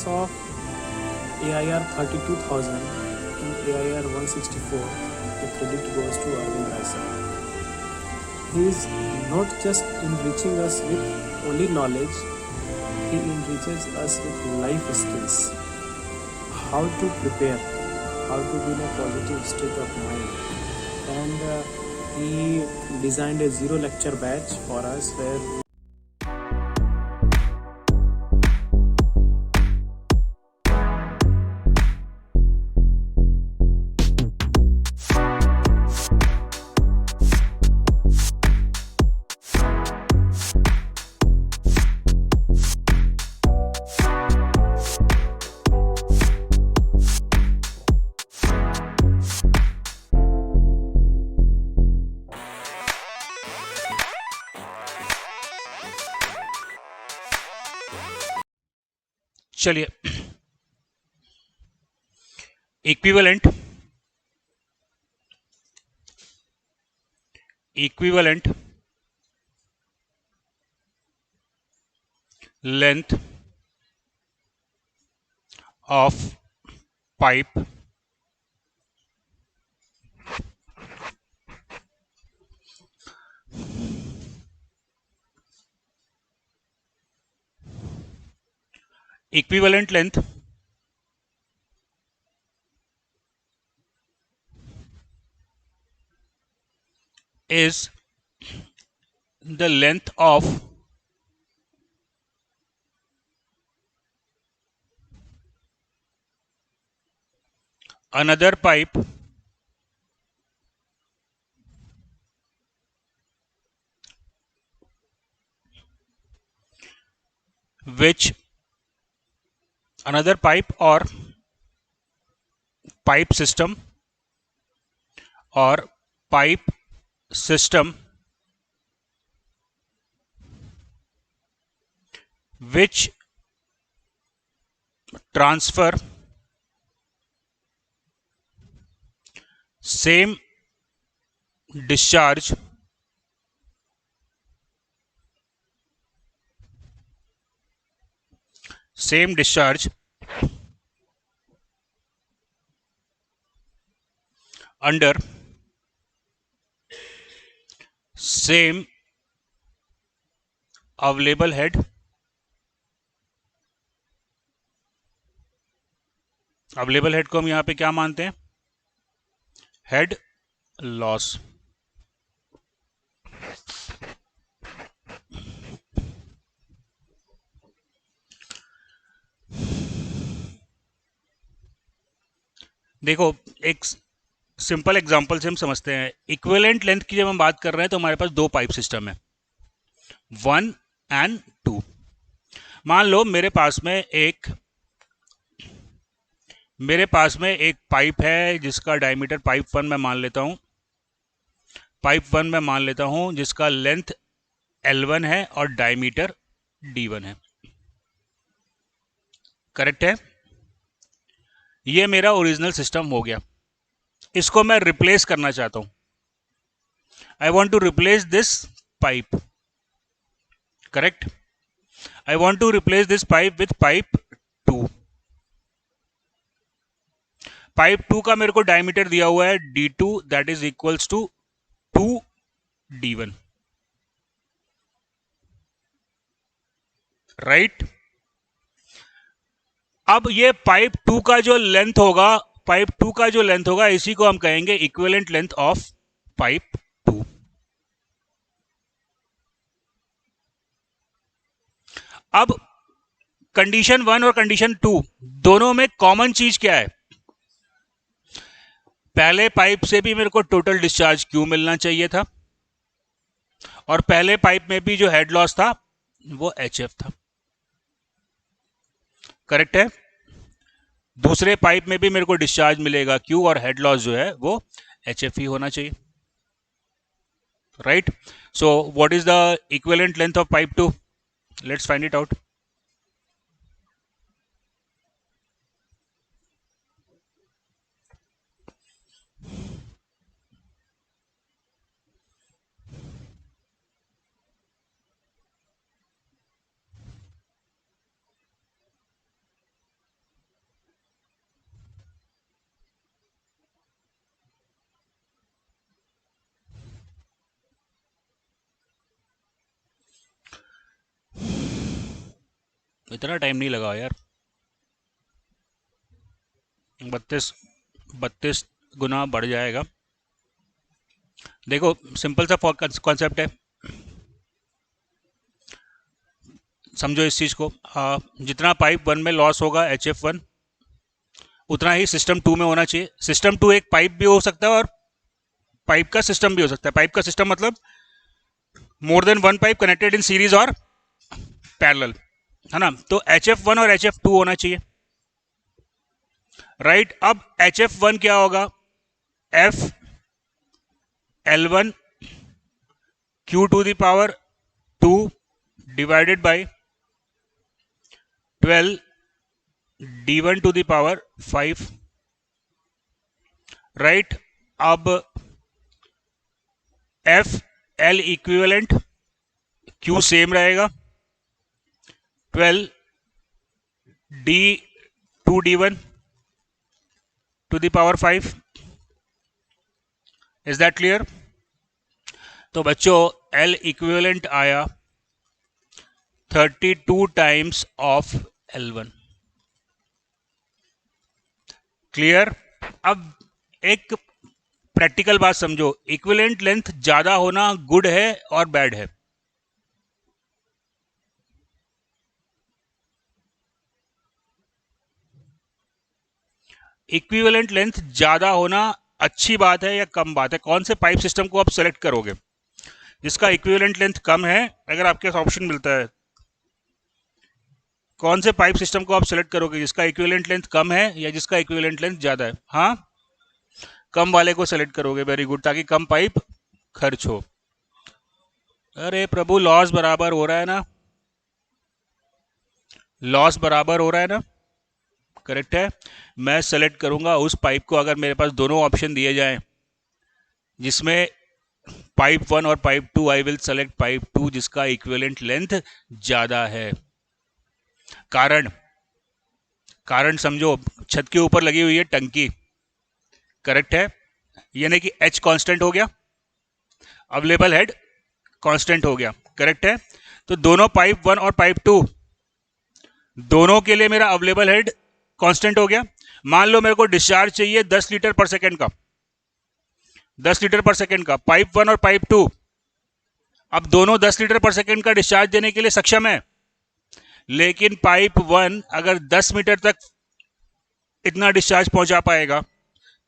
difference of AIR 32,000 and AIR 164, the credit goes to Arvind Rai sir. He is not just enriching us with only knowledge, he enriches us with life skills. How to prepare, how to be in a positive state of mind. And he designed a zero lecture batch for us where चलिए, equivalent length of pipe equivalent length is the length of another pipe which another pipe or pipe system or pipe system which transfer same discharge under same available head को हम यहां पे क्या मानते हैं? Head loss. देखो, एक simple example से हम समझते हैं. इक्विवेलेंट लेंथ की जब हम बात कर रहे हैं तो हमारे पास दो पाइप सिस्टम है, 1 and 2. मान लो मेरे पास में एक पाइप है जिसका डायमीटर पाइप 1 में मान लेता हूं, जिसका लेंथ L1 है और डायमीटर D1 है. करेक्ट है? ये मेरा ओरिजिनल सिस्टम हो गया. इसको मैं रिप्लेस करना चाहता हूं. I want to replace this pipe. Correct? I want to replace this pipe with pipe 2. Pipe 2 का मेरे को डायमीटर दिया हुआ है D2, that is equals to 2D1. Right? अब ये पाइप 2 का जो लेंथ होगा, इसी को हम कहेंगे इक्विवेलेंट लेंथ ऑफ पाइप 2. अब कंडीशन 1 और कंडीशन 2 दोनों में कॉमन चीज क्या है? पहले पाइप से भी मेरे को टोटल डिस्चार्ज Q मिलना चाहिए था, और पहले पाइप में भी जो हेड लॉस था वो HF था. करेक्ट है? दूसरे पाइप में भी मेरे को डिस्चार्ज मिलेगा Q, और हेड लॉस जो है वो HF ही होना चाहिए. Right? So what is the equivalent length of pipe 2? Let's find it out. इतना टाइम नहीं लगा यार, 32 गुना बढ़ जाएगा। देखो सिंपल सा कॉन्सेप्ट है, समझो इस चीज़ को। जितना पाइप 1 में लॉस होगा HF1, उतना ही सिस्टम 2 में होना चाहिए। सिस्टम 2 एक पाइप भी हो सकता है और पाइप का सिस्टम भी हो सकता है। पाइप का सिस्टम मतलब more than one pipe connected in series और पैरेलल, है ना। तो HF1 और HF2 होना चाहिए, राइट। अब HF1 क्या होगा, F L1 Q to the power 2 divided by 12 D1 to the power 5, right. अब F L equivalent, Q same रहेगा, 12 D2 D1 to the power 5। Is that clear? तो बच्चों L इक्विवेलेंट आया 32 टाइम्स ऑफ L1। क्लियर? अब एक practical बात समझो, equivalent length ज्यादा होना गुड है और बैड है? इक्विवेलेंट लेंथ ज्यादा होना अच्छी बात है या कम बात है? कौन से पाइप सिस्टम को आप सेलेक्ट करोगे जिसका इक्विवेलेंट लेंथ कम है? अगर आपके पास ऑप्शन मिलता है, कौन से पाइप सिस्टम को आप सेलेक्ट करोगे जिसका इक्विवेलेंट लेंथ कम है या जिसका इक्विवेलेंट लेंथ ज्यादा है? हाँ, कम वाले को सेलेक्ट करोगे, वेरी गुड, ताकि कम पाइप खर्च हो। अरे प्रभु, लॉस बराबर हो रहा है ना, लॉस बराबर हो रहा है ना, करेक्ट है। मैं सेलेक्ट करूंगा उस पाइप को, अगर मेरे पास दोनों ऑप्शन दिए जाएं जिसमें पाइप 1 और pipe 2, I will select pipe 2 जिसका इक्विवेलेंट लेंथ ज्यादा है। कारण कारण समझो, छत के ऊपर लगी हुई है टंकी, करेक्ट है, यानी कि H कांस्टेंट हो गया, अवेलेबल हेड कांस्टेंट हो गया, करेक्ट है। तो दोनों पाइप 1 और पाइप 2 दोनों के लिए मेरा अवेलेबल हेड कांस्टेंट हो गया। मान लो मेरे को डिस्चार्ज चाहिए 10 लीटर पर सेकेंड का, 10 लीटर पर सेकेंड का, पाइप 1 और पाइप 2 अब दोनों 10 लीटर पर सेकेंड का डिस्चार्ज देने के लिए सक्षम है, लेकिन पाइप 1 अगर 10 मीटर तक इतना डिस्चार्ज पहुंचा पाएगा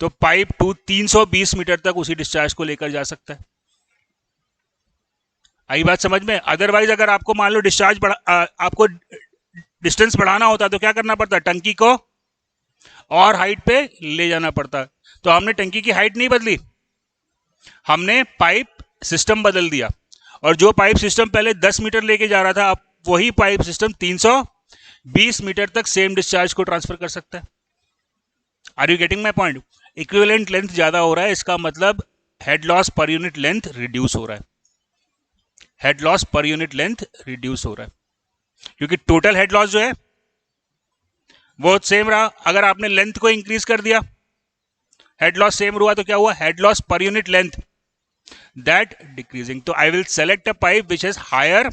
तो पाइप 2 320 मीटर तक उसी डिस्चार्ज को लेकर जा सकता है। आई बात समझ में? अदरवाइज अगर आपको मान लो डिस्चार्ज आपको डिस्टेंस बढ़ाना होता तो क्या करना पड़ता, टंकी को और हाइट पे ले जाना पड़ता। तो हमने टंकी की हाइट नहीं बदली, हमने पाइप सिस्टम बदल दिया, और जो पाइप सिस्टम पहले 10 मीटर लेके जा रहा था, अब वही पाइप सिस्टम 320 मीटर तक सेम डिस्चार्ज को ट्रांसफर कर सकता है। Are you getting my point? Equivalent length ज्यादा हो रहा है, इसका मतलब हेड लॉस पर यूनिट लेंथ रिड्यूस हो रहा है, हेड लॉस पर यूनिट लेंथ रिड्यूस हो रहा है, क्योंकि टोटल हेड लॉस जो है वो सेम रहा। अगर आपने लेंथ को इंक्रीज कर दिया, हेड लॉस सेम हुआ, तो क्या हुआ, हेड लॉस पर यूनिट लेंथ दैट डिक्रीजिंग। तो I will select a pipe which has higher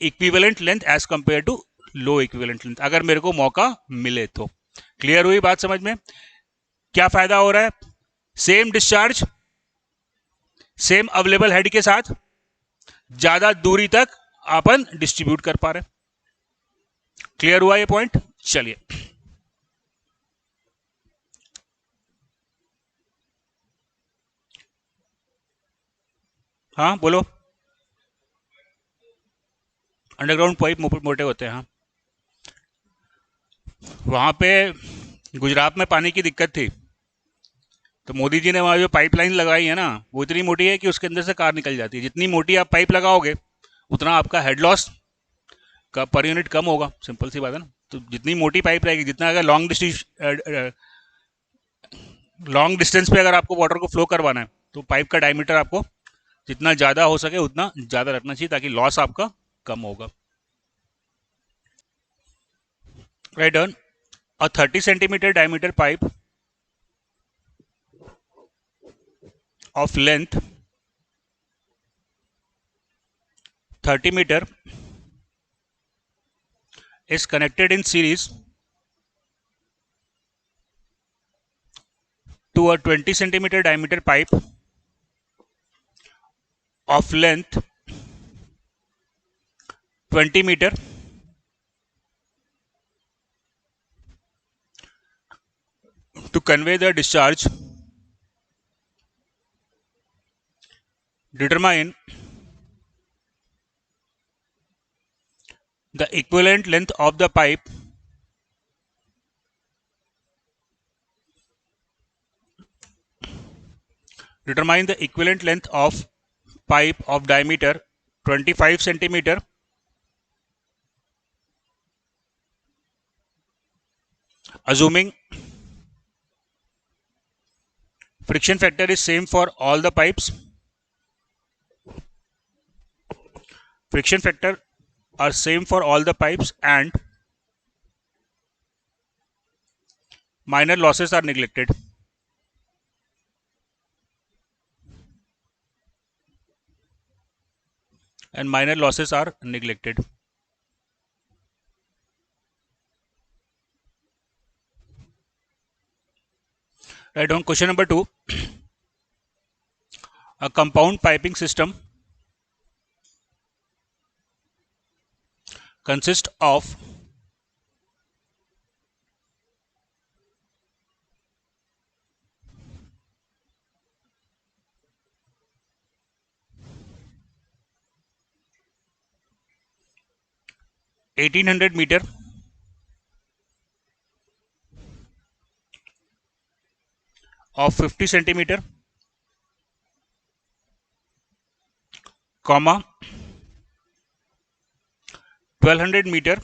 equivalent length as compare to low equivalent length, अगर मेरे को मौका मिले तो। क्लियर हुई बात समझ में? क्या फायदा हो रहा है, same discharge same available head के साथ ज्यादा दूरी तक अपन डिस्ट्रीब्यूट कर पा रहे। क्लियर हुआ ये पॉइंट? चलिए, हाँ बोलो। अंडरग्राउंड पाइप मोटे होते हैं, हाँ। वहां पे गुजरात में पानी की दिक्कत थी, तो मोदी जी ने वहां जो पाइपलाइन लगाई है ना, वो इतनी मोटी है कि उसके अंदर से कार निकल जाती है। जितनी मोटी आप पाइप लगाओगे उतना आपका हेड लॉस का पर यूनिट कम होगा, सिंपल सी बात है ना। तो जितनी मोटी पाइप रहेगी, जितना अगर लॉन्ग डिस्टेंस पे अगर आपको वाटर को फ्लो करवाना है, तो पाइप का डायमीटर आपको जितना ज़्यादा हो सके उतना ज़्यादा रखना चाहिए, ताकि लॉस आपका कम होगा। Right done. A 30 centimetre diameter pipe of length 30 meter is connected in series to a 20 centimeter diameter pipe of length 20 meter to convey the discharge. Determine the equivalent length of the pipe determine the equivalent length of pipe of diameter 25 centimeter assuming friction factor is same for all the pipes. Friction factor are same for all the pipes and minor losses are neglected. And minor losses are neglected. Right on. Question number 2. A compound piping system consists of (1800 meter) of 50 centimeter, comma 1200 meter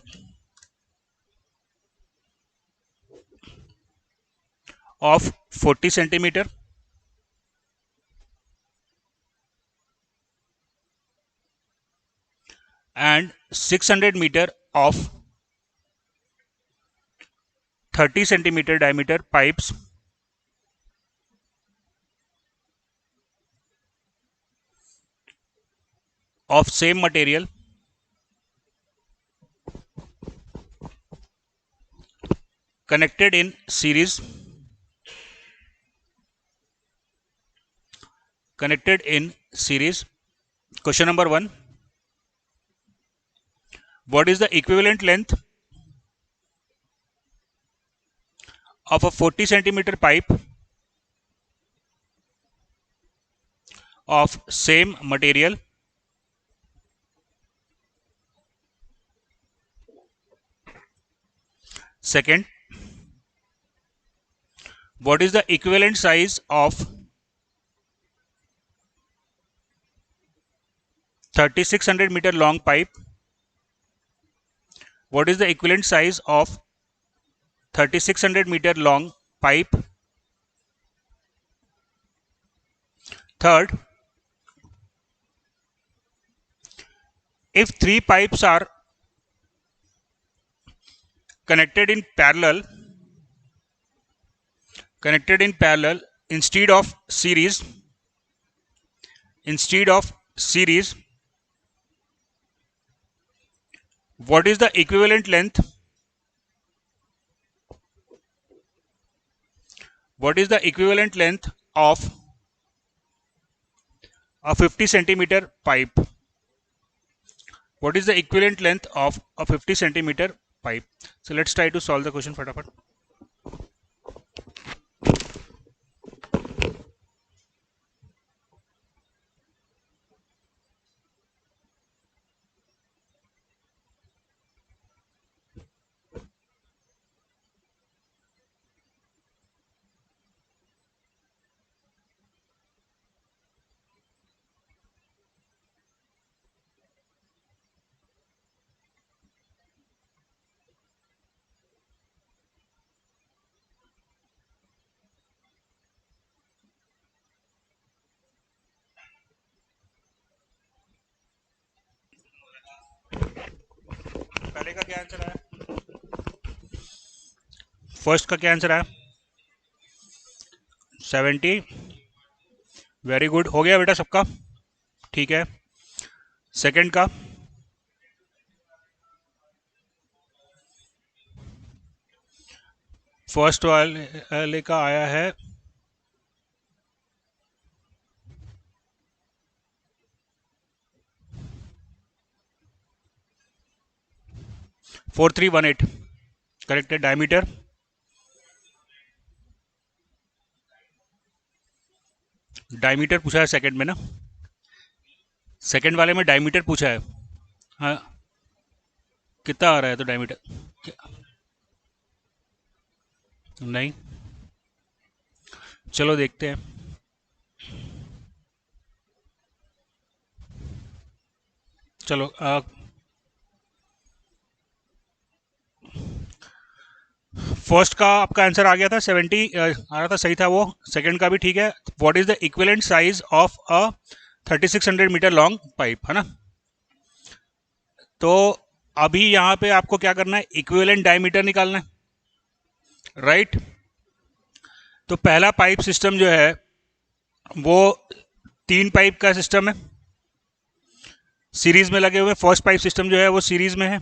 of 40 centimeter, and 600 meter of 30 centimeter diameter pipes of same material connected in series Question number 1. What is the equivalent length of a 40 centimeter pipe of same material Second, what is the equivalent size of 3600-meter long pipe? What is the equivalent size of 3600-meter long pipe? Third, if three pipes are connected in parallel instead of series, what is the equivalent length? What is the equivalent length of a 50 centimeter pipe? What is the equivalent length of a 50 centimeter pipe? So let's try to solve the question फटाफट. पहले का क्या answer आया? First का क्या answer आया? 70. Very good, हो गया बेटा सबका, ठीक है. सेकंड का फर्स्ट वाले का आया है 4318, करेक्ट है। डायमीटर पूछा है सेकंड में ना, सेकंड वाले में डायमीटर पूछा है। हाँ, कितना आ रहा है तो डायमीटर नहीं, चलो देखते हैं। चलो फर्स्ट का आपका आंसर आ गया था 70, आ रहा था, सही था वो। सेकंड का भी ठीक है। What is the equivalent size of a 3600 metre long pipe, है ना। तो अभी यहाँ पे आपको क्या करना है, इक्विवेलेंट डायमीटर निकालना है, राइट। तो पहला पाइप सिस्टम जो है वो 3 पाइप का सिस्टम है, सीरीज में लगे हुए। फर्स्ट पाइप सिस्टम जो है वो सीरीज में है,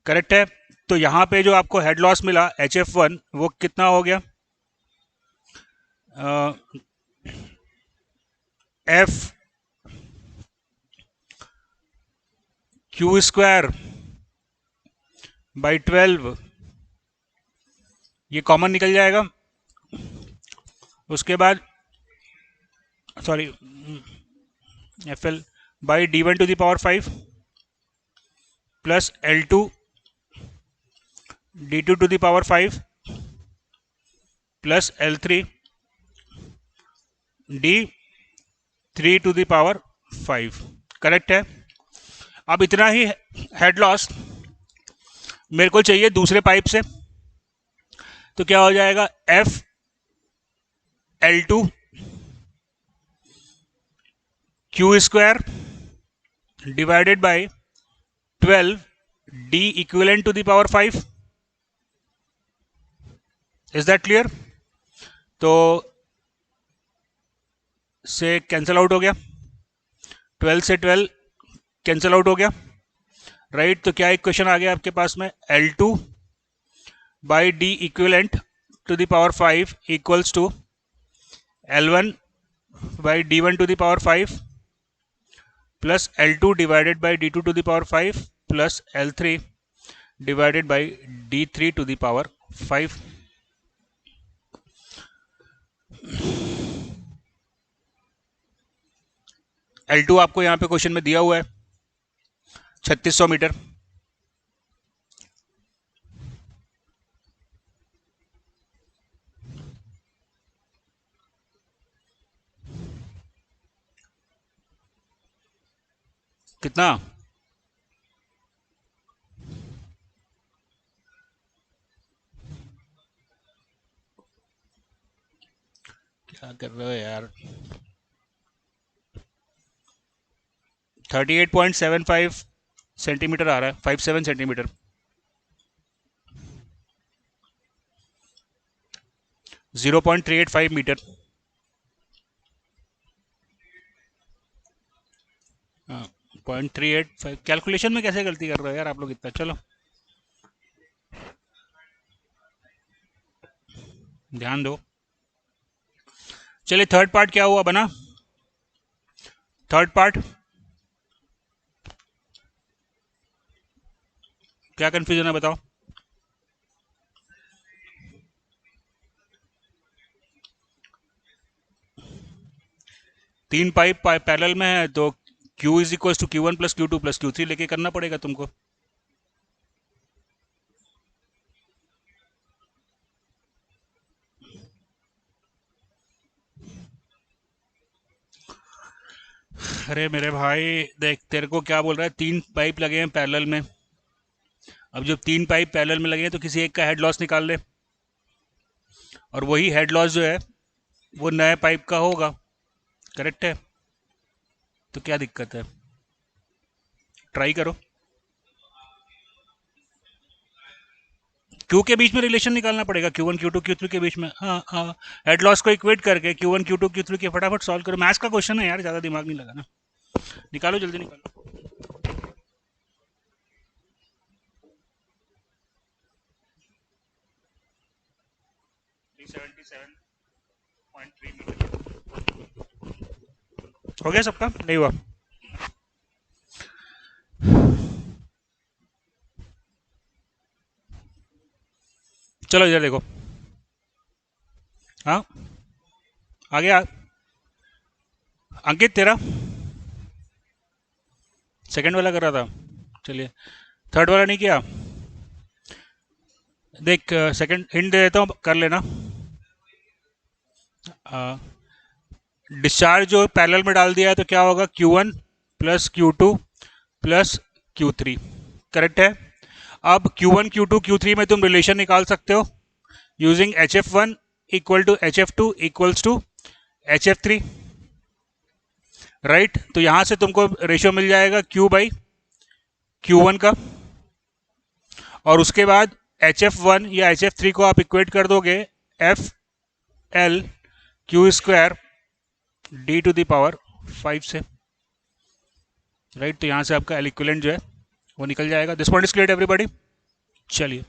करेक्ट है। तो यहां पे जो आपको हेड लॉस मिला HF1 वो कितना हो गया, एफ क्यू स्क्वायर बाई 12, ये कॉमन निकल जाएगा। उसके बाद sorry FL by D1 to the power 5 plus L2 D2 to the power 5 plus L3 D3 to the power 5, correct है। अब इतना ही हेड लॉस मेरे को चाहिए दूसरे पाइप से, तो क्या हो जाएगा, F L2 Q square divided by 12 D equivalent to the power 5। Is that clear. तो से कैंसिल आउट हो गया, 12 से 12 कैंसिल आउट हो गया, राइट। तो क्या इक्वेशन आ गया आपके पास में, L2 by D equivalent to the power 5 equals to L1 by D1 to the power 5 plus L2 divided by D2 to the power 5 plus L3 divided by D3 to the power 5। L2 आपको यहां पे question में दिया हुआ है 3600 metre. कितना, क्या कर रहे हो यार, 38.75 सेंटीमीटर आ रहा है, 57 सेंटीमीटर। Zero 0.385 metre. 0.385 कैलकुलेशन में कैसे गलती कर रहे हो यार आप लोग इतना। चलो ध्यान दो। चलिए थर्ड पार्ट क्या हुआ बना, थर्ड पार्ट क्या कंफ्यूजन है बताओ। तीन पाइप पैरेलल में है तो Q is equal to Q1 plus Q2 plus Q3 लेके करना पड़ेगा तुमको। अरे मेरे भाई देख, तेरे को क्या बोल रहा है, 3 पाइप लगे हैं पैरेलल में। अब जब 3 पाइप पैरेलल में लगे हैं तो किसी एक का हेड लॉस निकाल ले, और वही हेड लॉस जो है वो नए पाइप का होगा, करेक्ट है। तो क्या दिक्कत है, ट्राई करो। क्यू के बीच में रिलेशन निकालना पड़ेगा, Q1 Q2 Q3 के बीच में। हाँ हाँ, हेड लॉस को इक्वेट करके Q1 Q2 Q3 के फटाफट सॉल्व करो। मैथ्स का क्वेश्चन है यार, ज़्यादा दिमाग नहीं लगाना। निकालो जल्दी निकालो। 377.3 मीटर। हो गया सबका? नहीं हुआ? चलो इधर देखो। हाँ आ गया। अंकित तेरा सेकंड वाला कर रहा था, चलिए थर्ड वाला नहीं किया। देख सेकंड हिंट दे देता हूँ, कर लेना। डिस्चार्ज जो पैरेलल में डाल दिया है तो क्या होगा, Q1 plus Q2 plus Q3, correct है। अब Q1 Q2 Q3 में तुम रिलेशन निकाल सकते हो using HF1 equal to HF2 equals to HF3, right. तो यहां से तुमको रेशियो मिल जाएगा Q/Q1 का, और उसके बाद HF1 या HF3 को आप इक्वेट कर दोगे FL/Q² D⁵ से, राइट। तो यहां से आपका L इक्विवेलेंट जो है वो निकल जाएगा। This point is clear everybody. चलिए